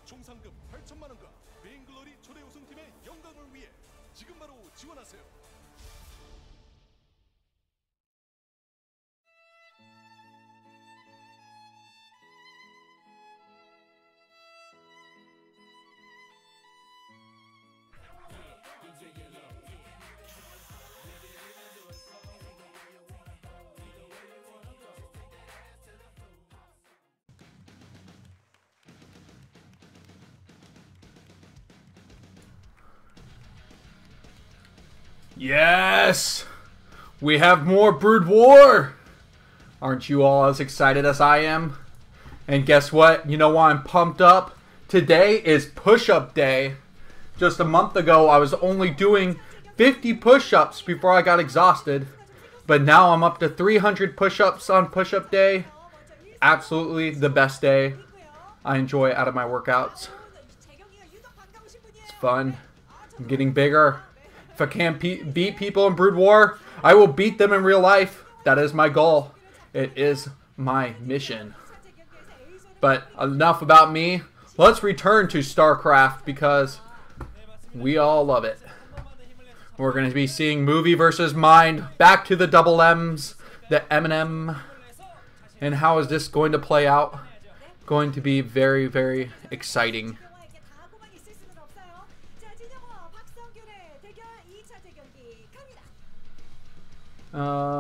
총 상금 8천만 원과 베인글로리 초대 우승팀의 영광을 위해 지금 바로 지원하세요. Yes! We have more Brood War! Aren't you all as excited as I am? And guess what? You know why I'm pumped up? Today is push-up day. Just a month ago, I was only doing 50 push-ups before I got exhausted. But now I'm up to 300 push-ups on push-up day. Absolutely the best day I enjoy out of my workouts. It's fun. I'm getting bigger. If I can't beat people in Brood War, I will beat them in real life. That is my goal. It is my mission. But enough about me. Let's return to StarCraft because we all love it. We're going to be seeing movie versus mind. Back to the double M's, the M&M. And how is this going to play out? Going to be very, very exciting.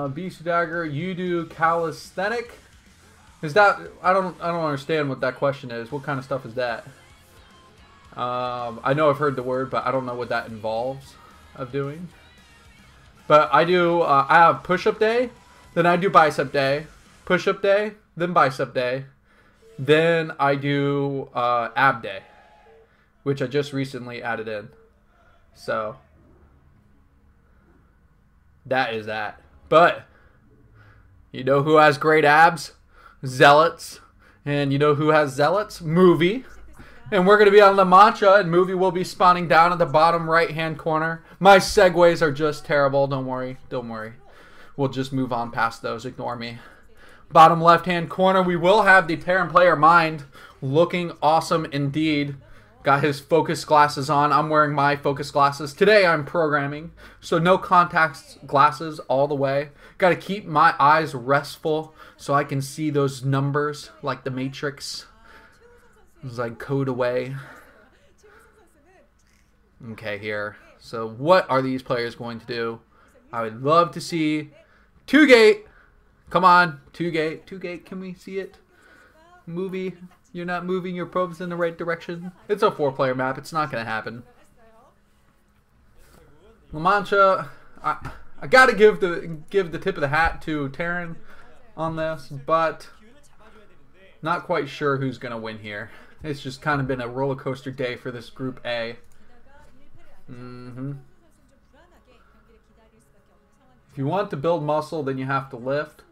BisuDagger, you do calisthenic? Is that I don't understand what that question is. What kind of stuff is that? I know I've heard the word, but I don't know what that involves of doing. But I do I have push-up day, then I do bicep day, push-up day, then bicep day, then I do ab day, which I just recently added in. So that is that. But you know who has great abs? Zealots. And you know who has Zealots? Movie. And we're going to be on La Mancha, and Movie will be spawning down at the bottom right-hand corner. My segues are just terrible. Don't worry. Don't worry. We'll just move on past those. Ignore me. Bottom left-hand corner, we will have the Terran player Mind looking awesome indeed. Got his focus glasses on. I'm wearing my focus glasses. Today I'm programming, so no contacts glasses all the way. Got to keep my eyes restful so I can see those numbers like the Matrix as I code away. Okay, here. So what are these players going to do? I would love to see 2-gate. Come on, 2-gate. 2-gate, can we see it? Movie. You're not moving your probes in the right direction. It's a 4-player map. It's not going to happen. La Mancha, I got to give the tip of the hat to Terran on this, but not quite sure who's going to win here. It's just kind of been a roller coaster day for this Group A. If you want to build muscle, then you have to lift.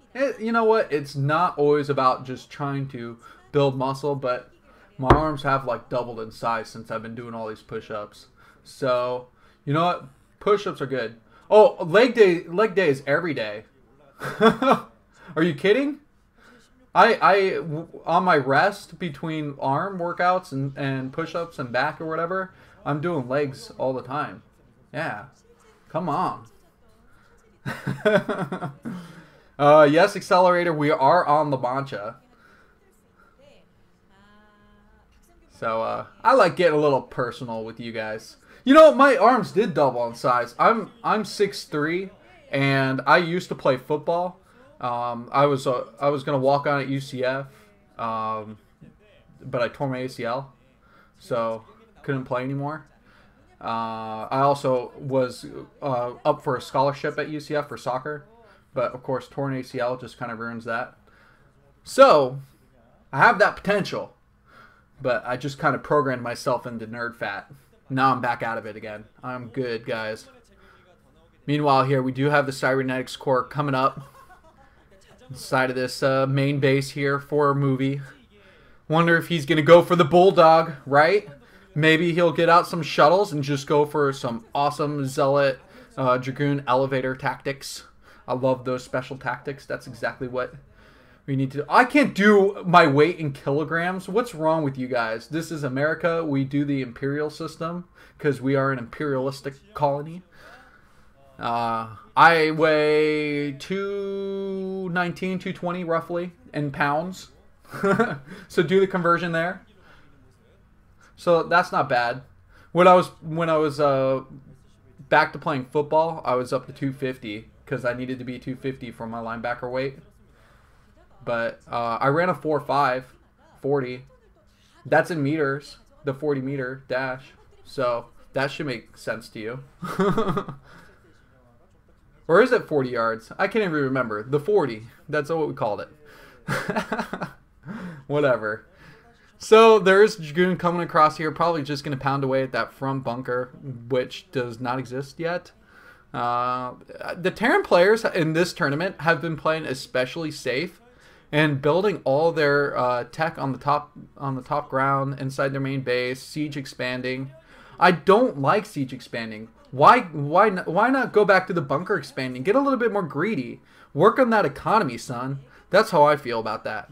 You know what? It's not always about just trying to build muscle, but my arms have like doubled in size since I've been doing all these push-ups. So, you know what? Push-ups are good. Oh, leg day is every day. Are you kidding? I on my rest between arm workouts and push-ups and back or whatever, I'm doing legs all the time. Yeah. Come on. Yes, Accelerator, we are on La Mancha. So, I like getting a little personal with you guys. You know, my arms did double in size. I'm 6'3", and I used to play football. I was gonna walk on at UCF, but I tore my ACL, so couldn't play anymore. I also was up for a scholarship at UCF for soccer, but of course torn ACL just kind of ruins that. So I have that potential. But I just kind of programmed myself into nerd fat. Now I'm back out of it again. I'm good, guys. Meanwhile, here we do have the Cybernetics Core coming up inside of this main base here for Movie. Wonder if he's going to go for the Bulldog, right? Maybe he'll get out some shuttles and just go for some awesome Zealot Dragoon elevator tactics. I love those special tactics. That's exactly what We need to... I can't do my weight in kilograms. What's wrong with you guys? This is America. We do the imperial system because we are an imperialistic colony. I weigh 219, 220 roughly in pounds. So do the conversion there. So that's not bad. When I was back to playing football, I was up to 250 because I needed to be 250 for my linebacker weight. But I ran a 4.5, 40. That's in meters, the 40-meter dash. So that should make sense to you. Or is it 40 yards? I can't even remember. The 40. That's what we called it. Whatever. So there's Dragoon coming across here. Probably just going to pound away at that front bunker, which does not exist yet. The Terran players in this tournament have been playing especially safe and building all their tech on the top ground inside their main base. Siege expanding. I don't like siege expanding. Why not go back to the bunker expanding? Get a little bit more greedy. Work on that economy, son. That's how I feel about that.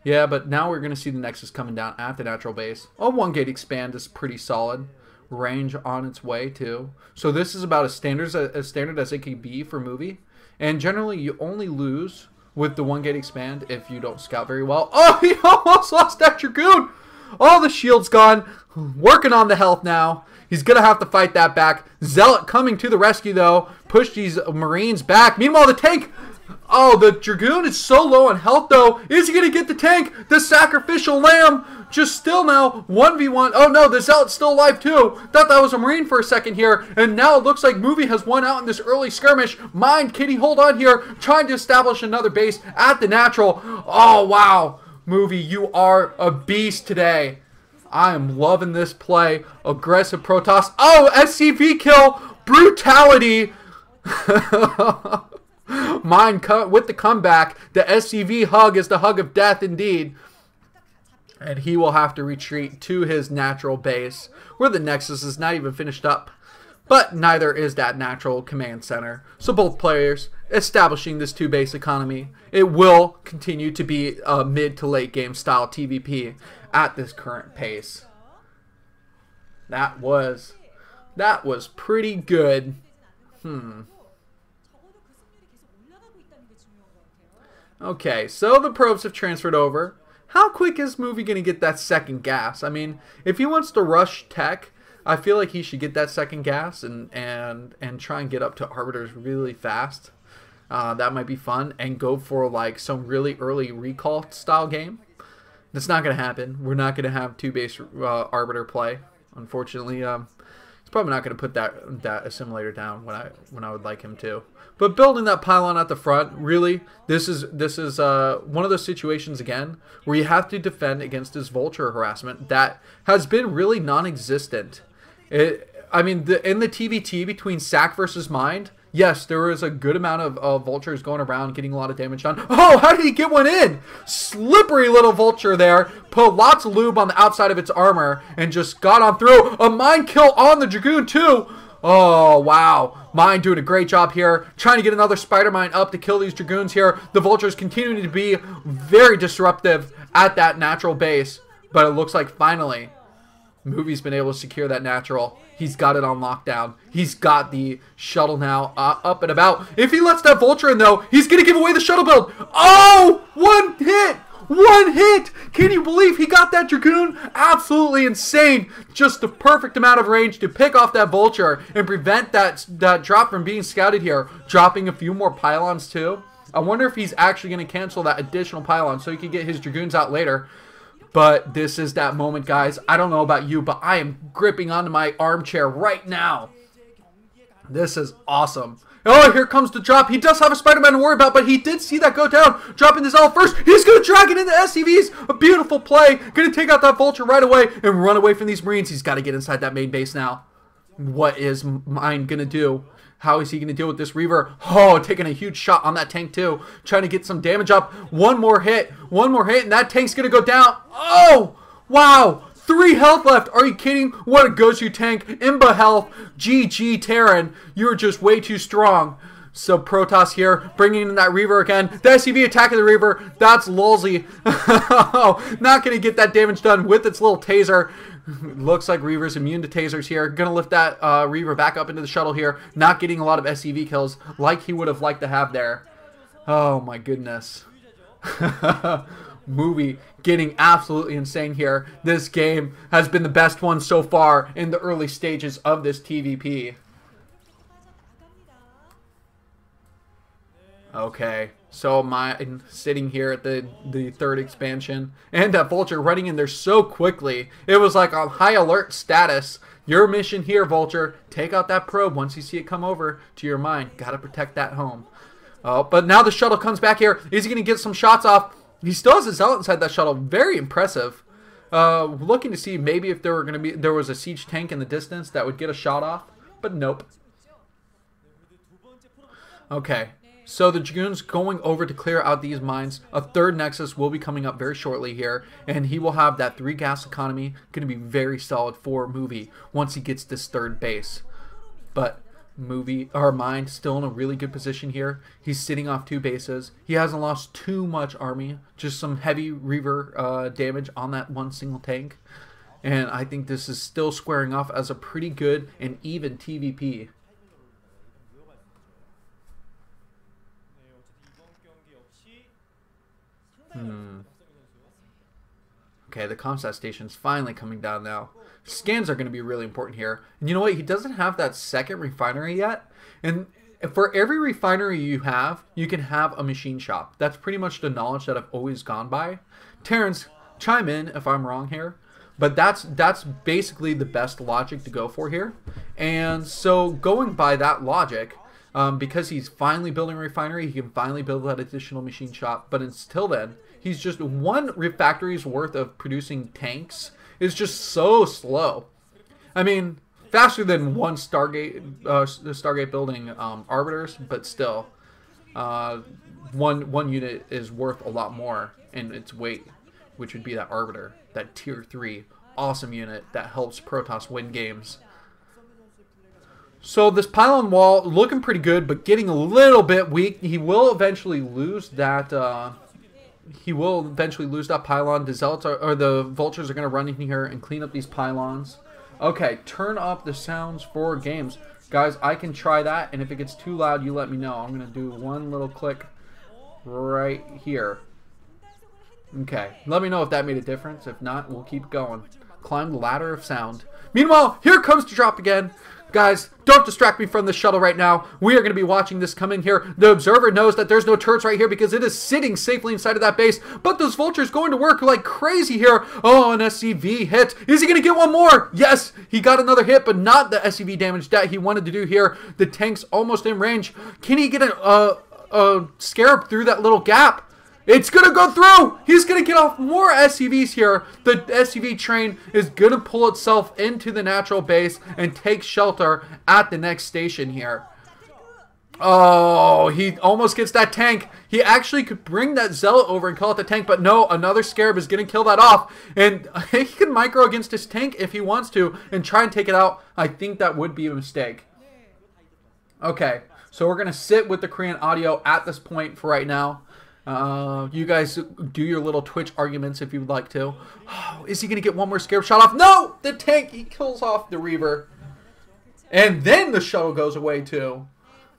Yeah, but now we're going to see the Nexus coming down at the natural base. A 1-gate expand is pretty solid. Range on its way, too. So this is about as standard as it can be for movie. And generally, you only lose with the 1-gate expand if you don't scout very well. Oh, he almost lost that Dragoon! Oh, the shield's gone. Working on the health now. He's going to have to fight that back. Zealot coming to the rescue, though. Push these Marines back. Meanwhile, the tank... Oh, the Dragoon is so low on health, though. Is he going to get the tank? The sacrificial lamb. Just still now. 1v1. Oh, no, the Zealot's still alive, too. Thought that was a Marine for a second here. And now it looks like Movie has won out in this early skirmish. Mind, Kitty, hold on here. Trying to establish another base at the natural. Oh, wow. Movie, you are a beast today. I am loving this play. Aggressive Protoss. Oh, SCV kill. Brutality. Mind with the comeback. The SCV hug is the hug of death indeed. And he will have to retreat to his natural base, where the Nexus is not even finished up. But neither is that natural command center. So both players establishing this 2-base economy. It will continue to be a mid to late game style TVP at this current pace. That was pretty good. Okay, so the probes have transferred over. How quick is Movie going to get that second gas? I mean, if he wants to rush tech, I feel like he should get that second gas and try and get up to Arbiters really fast. That might be fun. And go for like some really early recall style game. That's not going to happen. We're not going to have 2-base Arbiter play. Unfortunately, he's probably not going to put that assimilator down when I would like him to. But building that pylon at the front, really, this is one of those situations again where you have to defend against this vulture harassment that has been really non-existent. I mean, in the TVT between Sack versus Mind, yes, there was a good amount of vultures going around getting a lot of damage done. Oh, how did he get one in? Slippery little vulture there. Put lots of lube on the outside of its armor and just got on through. A Mind kill on the Dragoon too. Oh, wow. Mind doing a great job here. Trying to get another Spider Mine up to kill these Dragoons here. The Vultures continuing to be very disruptive at that natural base. But it looks like finally, Movie's been able to secure that natural. He's got it on lockdown. He's got the shuttle now up and about. If he lets that Vulture in, though, he's going to give away the shuttle build. Oh, one hit. One hit! Can you believe he got that Dragoon? Absolutely insane. Just the perfect amount of range to pick off that Vulture and prevent that drop from being scouted here. Dropping a few more pylons too. I wonder if he's actually going to cancel that additional pylon so he can get his Dragoons out later. But this is that moment, guys. I don't know about you, but I am gripping onto my armchair right now. This is awesome. Oh, here comes the drop. He does have a Spider-Man to worry about, but he did see that go down. Dropping this Zealot first. He's going to drag it into SCVs. A beautiful play. Going to take out that Vulture right away and run away from these Marines. He's got to get inside that main base now. What is Mind going to do? How is he going to deal with this Reaver? Oh, taking a huge shot on that tank too. Trying to get some damage up. One more hit, and that tank's going to go down. Oh, wow. 3 health left. Are you kidding? What a go-to tank. Imba health. GG Terran. You're just way too strong. So Protoss here, bringing in that Reaver again. The SCV attacking the Reaver. That's lolsy. Not going to get that damage done with its little taser. Looks like Reaver's immune to tasers here. Going to lift that Reaver back up into the shuttle here. Not getting a lot of SCV kills like he would have liked to have there. Oh my goodness. Movie getting absolutely insane here. This game has been the best one so far in the early stages of this TVP. Okay, so mine sitting here at the 3rd expansion, and that Vulture running in there so quickly. It was like on high alert status. Your mission here, Vulture, take out that probe once you see it come over to your mine. Gotta protect that home. Oh, but now the shuttle comes back here. Is he gonna get some shots off? He still has a Zealot inside that shuttle. Very impressive. Looking to see maybe if there was a siege tank in the distance that would get a shot off, but nope. Okay. So the Dragoon's going over to clear out these mines. A 3rd Nexus will be coming up very shortly here. And he will have that 3 gas economy. Going to be very solid for Movie once he gets this 3rd base. But Mind still in a really good position here. He's sitting off 2 bases. He hasn't lost too much army. Just some heavy Reaver damage on that 1 single tank. And I think this is still squaring off as a pretty good and even TVP. Okay, the Comsat station's finally coming down now. Scans are going to be really important here. And you know what? He doesn't have that 2nd refinery yet. And for every refinery you have, you can have a machine shop. That's pretty much the knowledge that I've always gone by. Terrence, chime in if I'm wrong here. But that's basically the best logic to go for here. And so going by that logic, because he's finally building a refinery, he can finally build that additional machine shop. But until then, he's just 1 factory's worth of producing tanks is just so slow. I mean, faster than 1 Stargate building arbiters, but still, one unit is worth a lot more in its weight, which would be that arbiter, that tier 3 awesome unit that helps Protoss win games. So this pylon wall looking pretty good, but getting a little bit weak. He will eventually lose that. Pylon. The Zealots or the Vultures are going to run in here and clean up these pylons. Okay, turn up the sounds for games, guys. I can try that, and if it gets too loud, you let me know. I'm going to do 1 little click right here. Okay, let me know if that made a difference. If not, we'll keep going. Climb the ladder of sound. Meanwhile, here comes the drop again. Guys, don't distract me from the shuttle right now. We are going to be watching this come in here. The observer knows that there's no turrets right here because it is sitting safely inside of that base. But those Vultures going to work like crazy here. Oh, an SCV hit. Is he going to get 1 more? Yes, he got another hit, but not the SCV damage that he wanted to do here. The tank's almost in range. Can he get a Scarab through that little gap? It's going to go through. He's going to get off more SCVs here. The SCV train is going to pull itself into the natural base and take shelter at the next station here. Oh, he almost gets that tank. He actually could bring that Zealot over and call it the tank, but no, another Scarab is going to kill that off. And he can micro against his tank if he wants to and try and take it out. I think that would be a mistake. Okay, so we're going to sit with the Korean audio at this point for right now. You guys do your little Twitch arguments if you would like to. Oh, is he going to get 1 more Scarab shot off? No! The tank, he kills off the Reaver. And then the shuttle goes away too.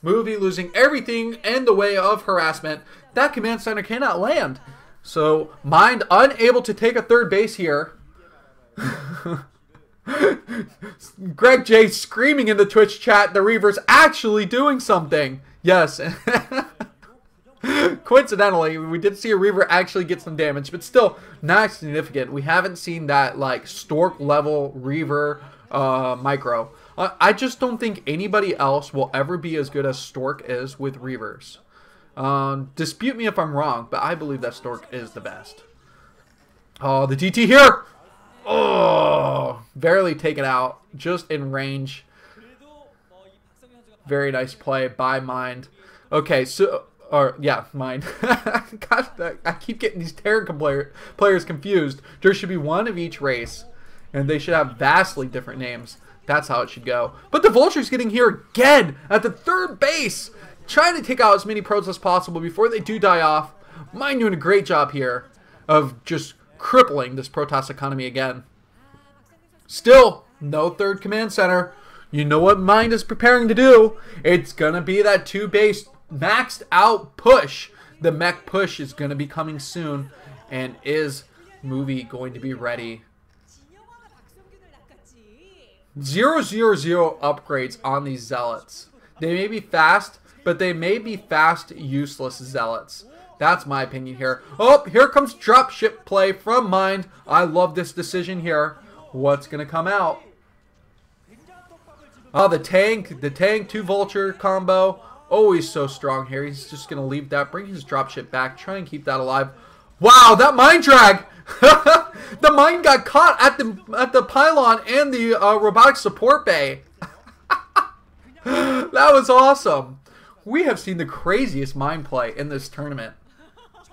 Movie losing everything in the way of harassment. That command center cannot land. So, Mind unable to take a 3rd base here. Greg J screaming in the Twitch chat, the Reaver's actually doing something. Yes. Coincidentally, we did see a Reaver actually get some damage, but still not significant. We haven't seen that like Stork level Reaver micro. I just don't think anybody else will ever be as good as Stork is with Reavers. Dispute me if I'm wrong, but I believe that Stork is the best. Oh, the DT here! Oh, barely taken out, just in range. Very nice play by Mind. Okay, so... Or, yeah, Mind. God, I keep getting these Terran players confused. There should be 1 of each race. and they should have vastly different names. That's how it should go. But the Vulture's getting here again at the third base, trying to take out as many pros as possible before they do die off. Mind doing a great job here of just crippling this Protoss economy again. Still, no third command center. You know what Mind is preparing to do. It's going to be that 2-base maxed out push. The mech push is going to be coming soon. And is Movie going to be ready? 000 upgrades on these Zealots. They may be fast, but they may be fast, useless Zealots. That's my opinion here. Oh, here comes dropship play from Mind. I love this decision here. What's going to come out? Oh, the tank 2 Vulture combo. Always so strong here. He's just going to leave that, bring his dropship back, try and keep that alive. Wow, that Mind drag! The Mind got caught at the pylon and the robotic support bay. That was awesome. We have seen the craziest Mind play in this tournament.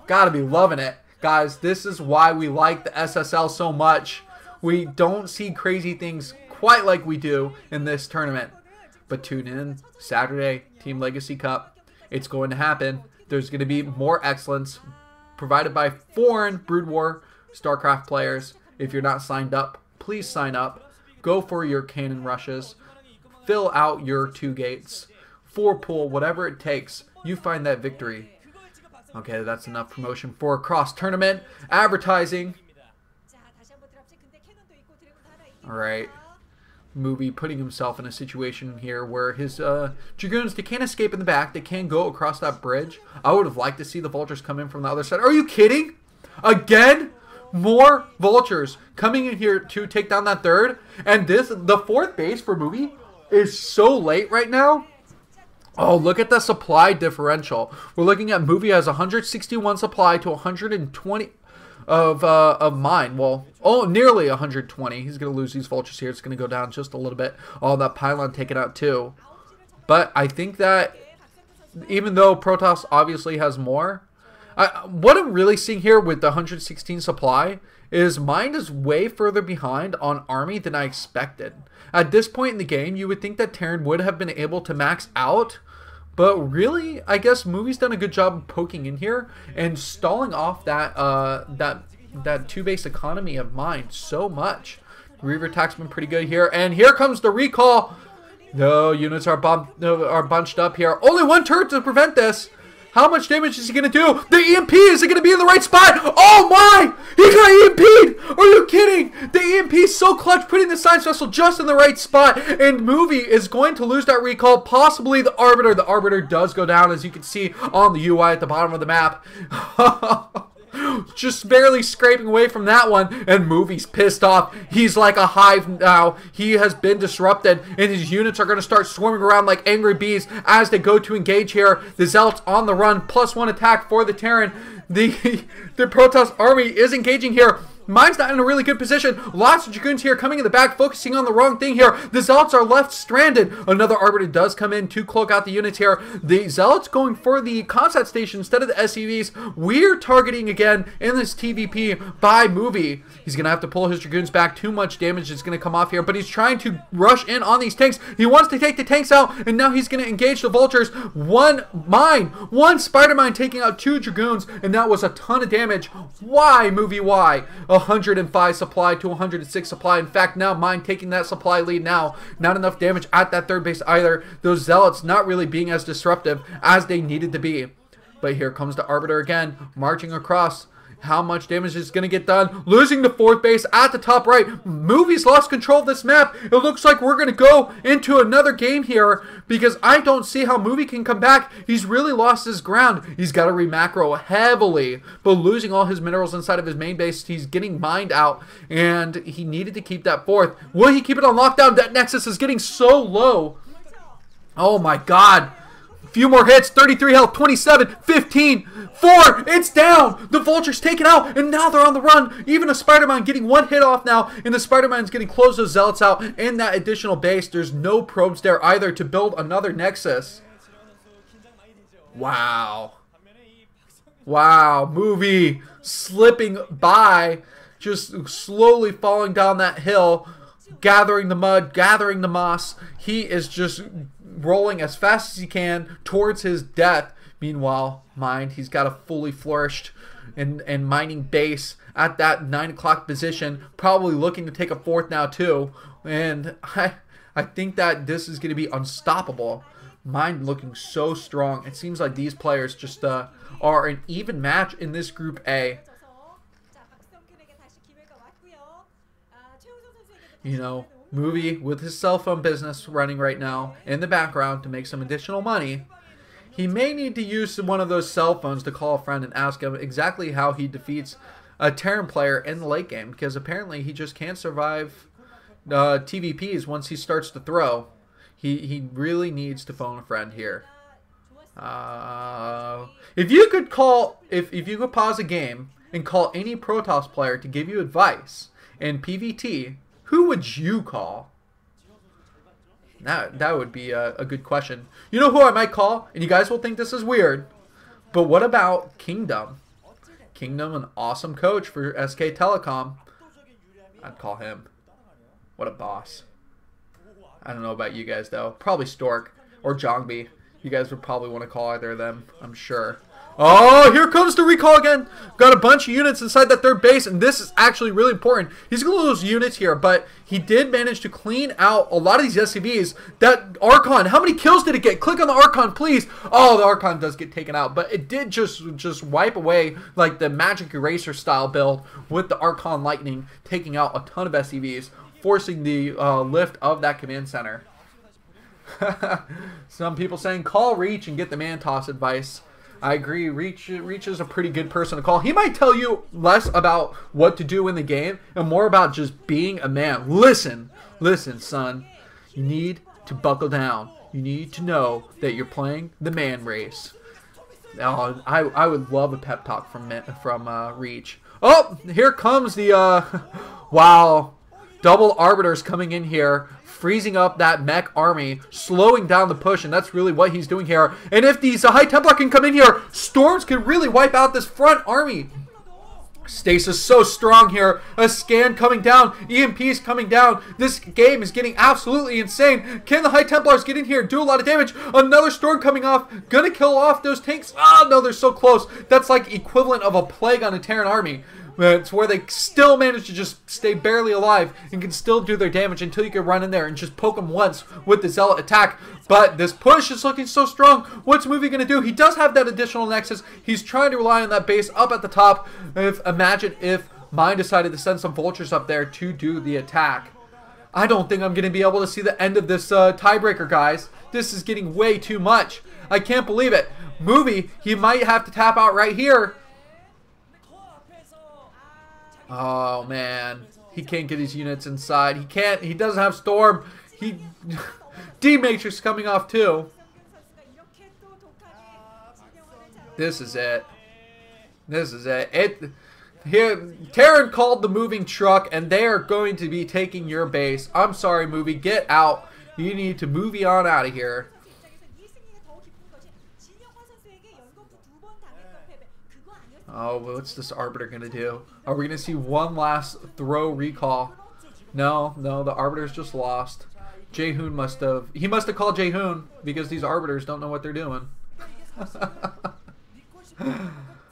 Gotta be loving it. Guys, this is why we like the SSL so much. We don't see crazy things quite like we do in this tournament. But tune in Saturday, Team Legacy Cup. It's going to happen. There's going to be more excellence provided by foreign Brood War StarCraft players. If you're not signed up, please sign up. Go for your cannon rushes. Fill out your 2 gates. 4 pool, whatever it takes. You find that victory. Okay, that's enough promotion for a cross-tournament. Advertising. Alright. Movie putting himself in a situation here where his Dragoons, they can't escape in the back. They can't go across that bridge. I would have liked to see the Vultures come in from the other side. Are you kidding? Again? More Vultures coming in here to take down that third. And the 4th base for Movie is so late right now. Oh, look at the supply differential. We're looking at Movie has 161 supply to 120 of Mind. Well, oh, nearly 120. He's going to lose these Vultures here. It's going to go down just a little bit. Oh, that pylon taken out too. But I think that even though Protoss obviously has more, what I'm really seeing here with the 116 supply is Mind is way further behind on Army than I expected. At this point in the game, you would think that Terran would have been able to max out, but really, I guess Movie's done a good job of poking in here and stalling off that that 2-base economy of Mind so much. Reaver attack's been pretty good here, and here comes the recall. No, units are bunched up here. Only 1 turret to prevent this. How much damage is he going to do? The EMP, is it going to be in the right spot? Oh my! He got EMP'd! Are you kidding? The EMP is so clutch, putting the science vessel just in the right spot. And Movie is going to lose that recall, possibly the Arbiter. The Arbiter does go down, as you can see on the UI at the bottom of the map. Just barely scraping away from that one, and Movie's pissed off. He's like a hive now. He has been disrupted, and his units are going to start swarming around like angry bees as they go to engage here. The Zealots on the run, +1 attack for the Terran. The Protoss army is engaging here. Mind's not in a really good position. Lots of Dragoons here coming in the back, focusing on the wrong thing here. The Zealots are left stranded. Another Arbiter does come in to cloak out the units here. The Zealots going for the Comsat station instead of the SCVs. We're targeting again in this TVP by Movie. He's going to have to pull his Dragoons back. Too much damage is going to come off here, but he's trying to rush in on these tanks. He wants to take the tanks out, and now he's going to engage the Vultures. 1 mine, 1 Spider Mine taking out 2 Dragoons, and that was a ton of damage. Why, Movie, why? 105 supply to 106 supply. In fact, now Mind taking that supply lead now. Not enough damage at that 3rd base either. Those Zealots not really being as disruptive as they needed to be. But here comes the Arbiter again, marching across. How much damage is going to get done? Losing the 4th base at the top right. Movie's lost control of this map. It looks like we're going to go into another game here because I don't see how Movie can come back. He's really lost his ground. He's got to re-macro heavily, but losing all his minerals inside of his main base. He's getting mined out, and he needed to keep that 4th. Will he keep it on lockdown? That Nexus is getting so low. Oh my god. Few more hits, 33 health, 27, 15, 4, it's down! The Vulture's taken out, and now they're on the run. Even a Spider-Man getting 1 hit off now, and the Spider-Man's getting close those Zealots out in that additional base. There's no probes there either to build another Nexus. Wow. Wow, Movie slipping by. just slowly falling down that hill, gathering the mud, gathering the moss. He is just rolling as fast as he can towards his death. Meanwhile, Mind, he's got a fully flourished and mining base at that 9 o'clock position, probably looking to take a fourth now too. And I think that this is going to be unstoppable. Mind looking so strong. It seems like these players just are an even match in this Group A. You know, Movie with his cell phone business running right now in the background to make some additional money. He may need to use one of those cell phones to call a friend and ask him exactly how he defeats a Terran player in the late game, because apparently he just can't survive TVPs once he starts to throw. He really needs to phone a friend here. If you could call, if you could pause a game and call any Protoss player to give you advice in PvT, who would you call? That would be a good question. You know who I might call? And you guys will think this is weird, but what about Kingdom? Kingdom, an awesome coach for SK Telecom. I'd call him. What a boss. I don't know about you guys though. Probably Stork or Jongbi. You guys would probably want to call either of them, I'm sure. Oh, here comes the recall again. Got a bunch of units inside that third base, and this is actually really important. He's going to lose units here, but he did manage to clean out a lot of these SCVs. That Archon, how many kills did it get? Click on the Archon, please. Oh, the Archon does get taken out, but it did just wipe away like the Magic Eraser style build with the Archon Lightning, taking out a ton of SCVs, forcing the lift of that command center. Some people saying call Reach and get the man toss advice. I agree. Reach is a pretty good person to call. He might tell you less about what to do in the game and more about just being a man. Listen, son. You need to buckle down. You need to know that you're playing the man race. Oh, I would love a pep talk from Reach. Oh, here comes the wow, double arbiters coming in here, freezing up that mech army, slowing down the push, and that's really what he's doing here. And if these High Templar can come in here, Storms can really wipe out this front army. Stasis so strong here. A scan coming down. EMPs coming down. This game is getting absolutely insane. Can the High Templars get in here and do a lot of damage? Another storm coming off. Gonna kill off those tanks. Oh, no, they're so close. That's like equivalent of a plague on a Terran army. It's where they still manage to just stay barely alive and can still do their damage until you can run in there and just poke them once with the Zealot attack. But this push is looking so strong. What's Movie going to do? He does have that additional Nexus. He's trying to rely on that base up at the top. Imagine if Mind decided to send some Vultures up there to do the attack. I don't think I'm going to be able to see the end of this tiebreaker, guys. This is getting way too much. I can't believe it. Movie, he might have to tap out right here. Oh, man. He can't get his units inside. He can't. He doesn't have Storm. D-Matrix coming off, too. This is it. This is it. Here, Terran called the moving truck, and they are going to be taking your base. I'm sorry, Movie. Get out. You need to movie on out of here. Oh, what's this Arbiter going to do? Are we going to see one last throw recall? No, the Arbiter's just lost. Jaehoon must have called Jaehoon because these Arbiters don't know what they're doing.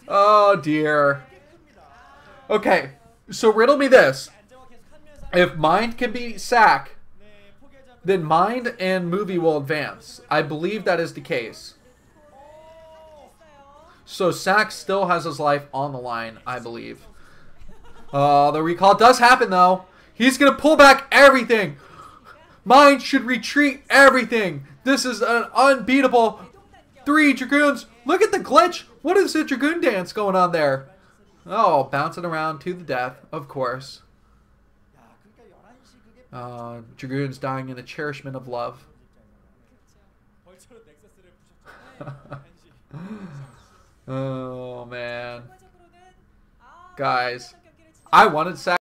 Oh, dear. Okay, so riddle me this. If Mind can beat Sack, then Mind and Movie will advance. I believe that is the case. So Sack still has his life on the line, I believe. The recall does happen, though. He's going to pull back everything. Mind should retreat everything. This is an unbeatable 3 Dragoons. Look at the glitch. What is the Dragoon dance going on there? Oh, bouncing around to the death, of course. Dragoons dying in the cherishment of love. Oh, man. Guys, I wanted Sack.